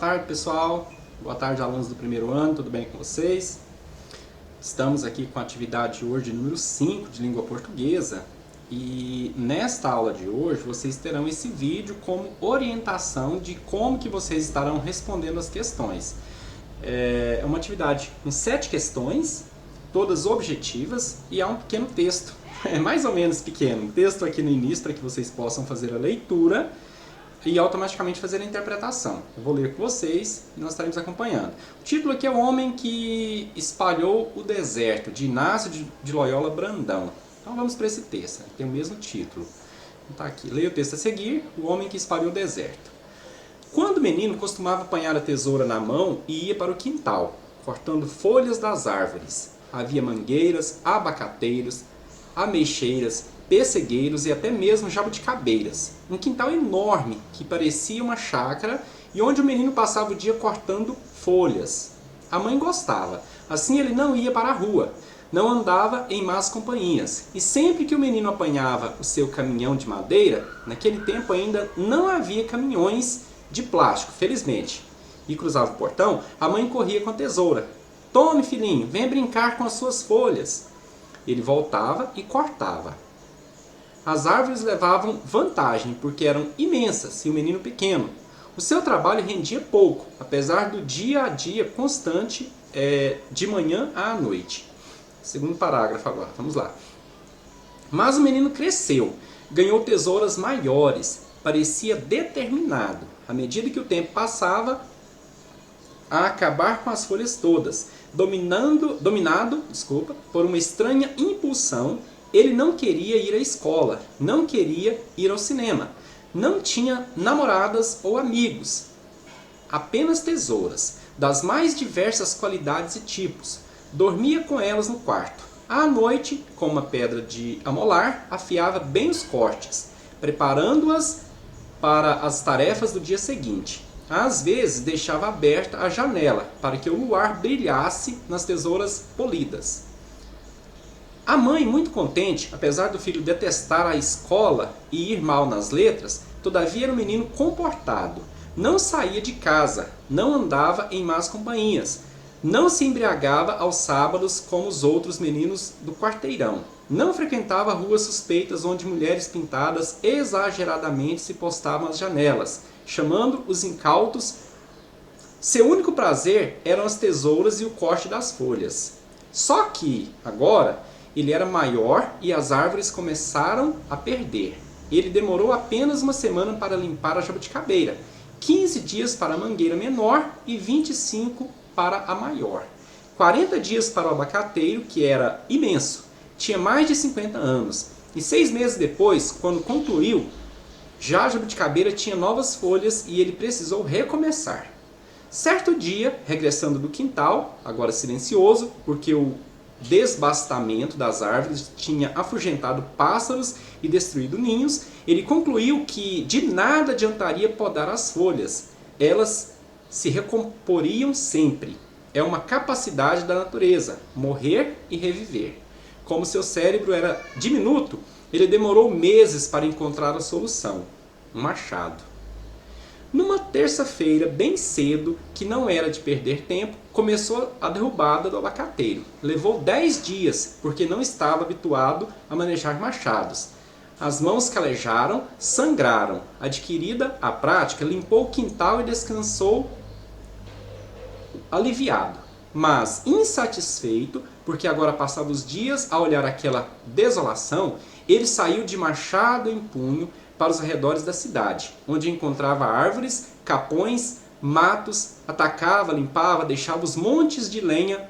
tarde, pessoal. Boa tarde, alunos do primeiro ano, tudo bem com vocês? Estamos aqui com a atividade hoje número 5 de língua portuguesa e nesta aula de hoje vocês terão esse vídeo como orientação de como que vocês estarão respondendo as questões. É uma atividade com 7 questões, todas objetivas, e há um pequeno texto, é mais ou menos pequeno, um texto aqui no início para que vocês possam fazer a leitura e automaticamente fazer a interpretação. Eu vou ler com vocês e nós estaremos acompanhando. O título aqui é O Homem que Espalhou o Deserto, de Inácio de Loyola Brandão. Então vamos para esse texto, tem o mesmo título. Então, tá aqui. Leia o texto a seguir, O Homem que Espalhou o Deserto. Quando menino, costumava apanhar a tesoura na mão e ia para o quintal, cortando folhas das árvores. Havia mangueiras, abacateiros, ameixeiras, pessegueiros e até mesmo jabuticabeiras. Um quintal enorme que parecia uma chácara e onde o menino passava o dia cortando folhas. A mãe gostava, assim ele não ia para a rua, não andava em más companhias. E sempre que o menino apanhava o seu caminhão de madeira, naquele tempo ainda não havia caminhões de plástico, felizmente, e cruzava o portão, a mãe corria com a tesoura. Tome, filhinho, venha brincar com as suas folhas. Ele voltava e cortava. As árvores levavam vantagem, porque eram imensas e o menino pequeno. O seu trabalho rendia pouco, apesar do dia a dia constante, de manhã à noite. Segundo parágrafo agora, vamos lá. Mas o menino cresceu, ganhou tesouras maiores, parecia determinado, à medida que o tempo passava, a acabar com as folhas todas. Dominado por uma estranha impulsão, ele não queria ir à escola, não queria ir ao cinema, não tinha namoradas ou amigos, apenas tesouras, das mais diversas qualidades e tipos. Dormia com elas no quarto. À noite, com uma pedra de amolar, afiava bem os cortes, preparando-as para as tarefas do dia seguinte. Às vezes deixava aberta a janela para que o luar brilhasse nas tesouras polidas. A mãe, muito contente, apesar do filho detestar a escola e ir mal nas letras, todavia era um menino comportado. Não saía de casa, não andava em más companhias, não se embriagava aos sábados como os outros meninos do quarteirão. Não frequentava ruas suspeitas onde mulheres pintadas exageradamente se postavam às janelas, chamando os incautos. Seu único prazer eram as tesouras e o corte das folhas. Só que, agora, ele era maior e as árvores começaram a perder. Ele demorou apenas uma semana para limpar a jabuticabeira, 15 dias para a mangueira menor e 25 para a maior. 40 dias para o abacateiro, que era imenso, tinha mais de 50 anos. E 6 meses depois, quando concluiu, já a jabuticabeira tinha novas folhas e ele precisou recomeçar. Certo dia, regressando do quintal, agora silencioso, porque o desbastamento das árvores tinha afugentado pássaros e destruído ninhos, ele concluiu que de nada adiantaria podar as folhas. Elas se recomporiam sempre. É uma capacidade da natureza, morrer e reviver. Como seu cérebro era diminuto, ele demorou meses para encontrar a solução: um machado. Numa terça-feira, bem cedo, que não era de perder tempo, começou a derrubada do abacateiro. Levou 10 dias, porque não estava habituado a manejar machados. As mãos calejaram, sangraram. Adquirida a prática, limpou o quintal e descansou aliviado. Mas insatisfeito, porque agora passava os dias a olhar aquela desolação, ele saiu de machado em punho para os arredores da cidade, onde encontrava árvores, capões, matos, atacava, limpava, deixava os montes de lenha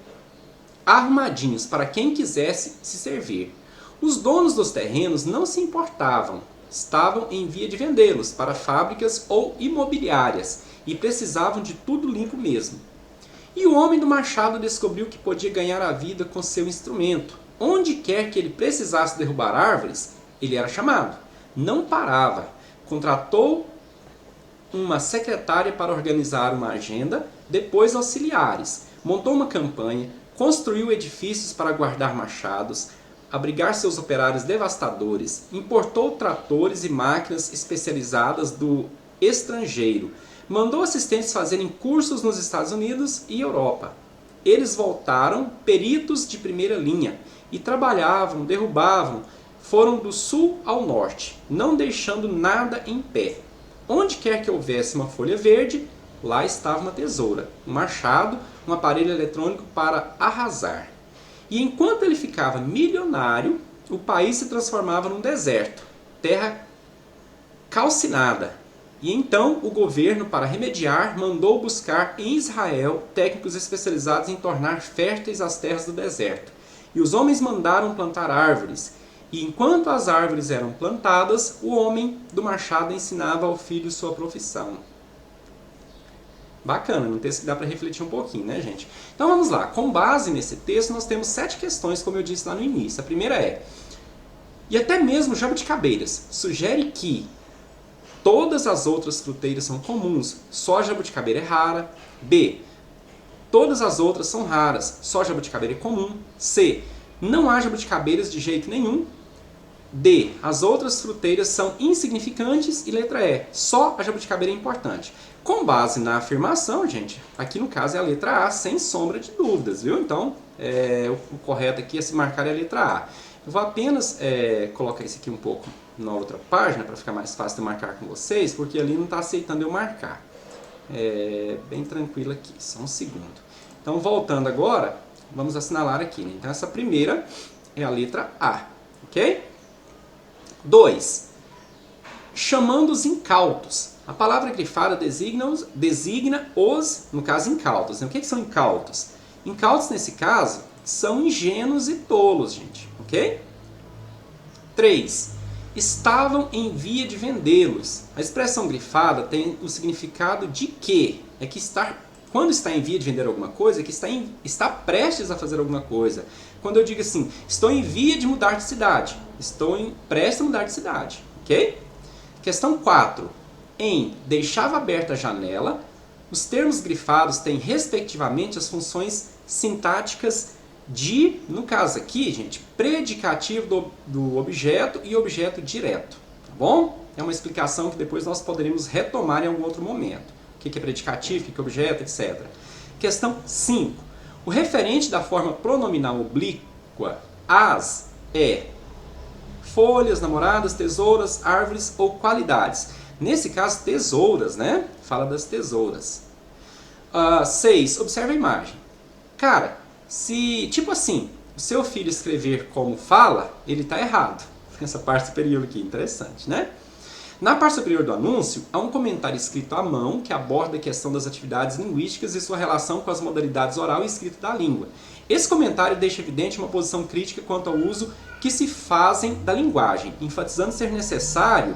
arrumadinhos para quem quisesse se servir. Os donos dos terrenos não se importavam, estavam em via de vendê-los para fábricas ou imobiliárias e precisavam de tudo limpo mesmo. E o homem do machado descobriu que podia ganhar a vida com seu instrumento. Onde quer que ele precisasse derrubar árvores, ele era chamado. Não parava. Contratou uma secretária para organizar uma agenda, depois auxiliares. Montou uma campanha, construiu edifícios para guardar machados, abrigar seus operários devastadores, importou tratores e máquinas especializadas do estrangeiro, mandou assistentes fazerem cursos nos Estados Unidos e Europa. Eles voltaram peritos de primeira linha e trabalhavam, derrubavam, foram do sul ao norte, não deixando nada em pé. Onde quer que houvesse uma folha verde, lá estava uma tesoura, um machado, um aparelho eletrônico para arrasar. E enquanto ele ficava milionário, o país se transformava num deserto, terra calcinada. E então o governo, para remediar, mandou buscar em Israel técnicos especializados em tornar férteis as terras do deserto. E os homens mandaram plantar árvores. E enquanto as árvores eram plantadas, o homem do machado ensinava ao filho sua profissão. Bacana, um texto que dá para refletir um pouquinho, né, gente? Então vamos lá. Com base nesse texto, nós temos 7 questões, como eu disse lá no início. A primeira é: e até mesmo jabuticabeiras sugere que todas as outras fruteiras são comuns, só a jabuticabeira é rara. B. Todas as outras são raras, só a jabuticabeira é comum. C. Não há jabuticabeiras de jeito nenhum. D. As outras fruteiras são insignificantes. E letra E. Só a jabuticabeira é importante. Com base na afirmação, gente, aqui no caso é a letra A, sem sombra de dúvidas, viu? Então, o correto aqui é se marcar a letra A. Eu vou apenas colocar isso aqui um pouco na outra página, para ficar mais fácil de marcar com vocês, porque ali não está aceitando eu marcar. Bem tranquilo aqui, só um segundo. Então, voltando agora, vamos assinalar aqui, né? Então, essa primeira é a letra A, ok? 2. Chamando os incautos. A palavra grifada designa os, no caso, incautos. O que são incautos? Incautos, nesse caso, são ingênuos e tolos, gente, ok? 3. Estavam em via de vendê-los. A expressão grifada tem o significado de que? É que quando está em via de vender alguma coisa, é que está prestes a fazer alguma coisa. Quando eu digo assim, estou em via de mudar de cidade, prestes a mudar de cidade, ok? Questão 4. Em deixava aberta a janela, os termos grifados têm, respectivamente, as funções sintáticas de, no caso aqui, gente, predicativo do objeto e objeto direto, tá bom? É uma explicação que depois nós poderemos retomar em algum outro momento. O que é predicativo, o que é objeto, etc. Questão 5. O referente da forma pronominal oblíqua, as, é folhas, namoradas, tesouras, árvores ou qualidades. Nesse caso, tesouras, né? Fala das tesouras. 6. Observe a imagem. Cara, se, tipo assim, o seu filho escrever como fala, ele está errado. Essa parte superior aqui, interessante, né? Na parte superior do anúncio, há um comentário escrito à mão que aborda a questão das atividades linguísticas e sua relação com as modalidades oral e escrita da língua. Esse comentário deixa evidente uma posição crítica quanto ao uso que se fazem da linguagem, enfatizando ser necessário...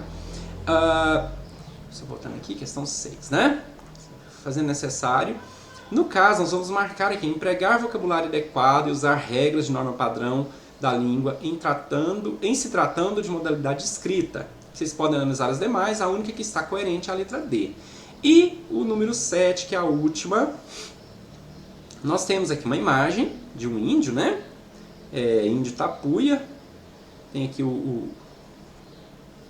só voltando aqui, questão 6, né? Fazendo necessário... No caso, nós vamos marcar aqui, empregar vocabulário adequado e usar regras de norma padrão da língua em se tratando de modalidade escrita. Vocês podem analisar as demais, a única que está coerente é a letra D. E o número 7, que é a última, nós temos aqui uma imagem de um índio, né? Índio tapuia, tem aqui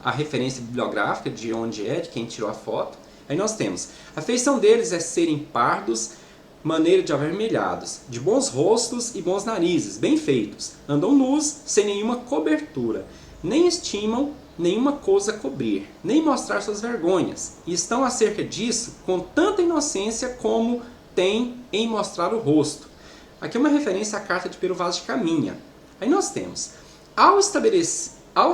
a referência bibliográfica de onde de quem tirou a foto. Aí nós temos, a feição deles é serem pardos, maneira de avermelhados, de bons rostos e bons narizes, bem feitos. Andam nus, sem nenhuma cobertura. Nem estimam nenhuma coisa a cobrir, nem mostrar suas vergonhas. E estão acerca disso com tanta inocência como tem em mostrar o rosto. Aqui é uma referência à carta de Pero Vaz de Caminha. Aí nós temos, ao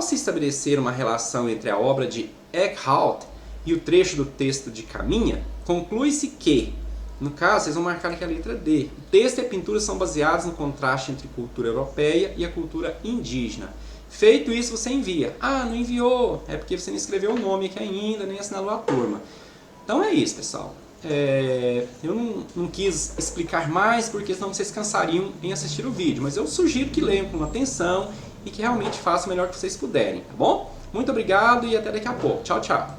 se estabelecer uma relação entre a obra de Eckhout e o trecho do texto de Caminha, conclui-se que, no caso, vocês vão marcar aqui a letra D. O texto e a pintura são baseados no contraste entre a cultura europeia e a cultura indígena. Feito isso, você envia. Ah, não enviou. É porque você não escreveu o nome aqui ainda, nem assinalou a turma. Então é isso, pessoal. Eu não quis explicar mais, porque senão vocês cansariam em assistir o vídeo. Mas eu sugiro que leiam com atenção e que realmente façam o melhor que vocês puderem, tá bom? Muito obrigado e até daqui a pouco. Tchau, tchau.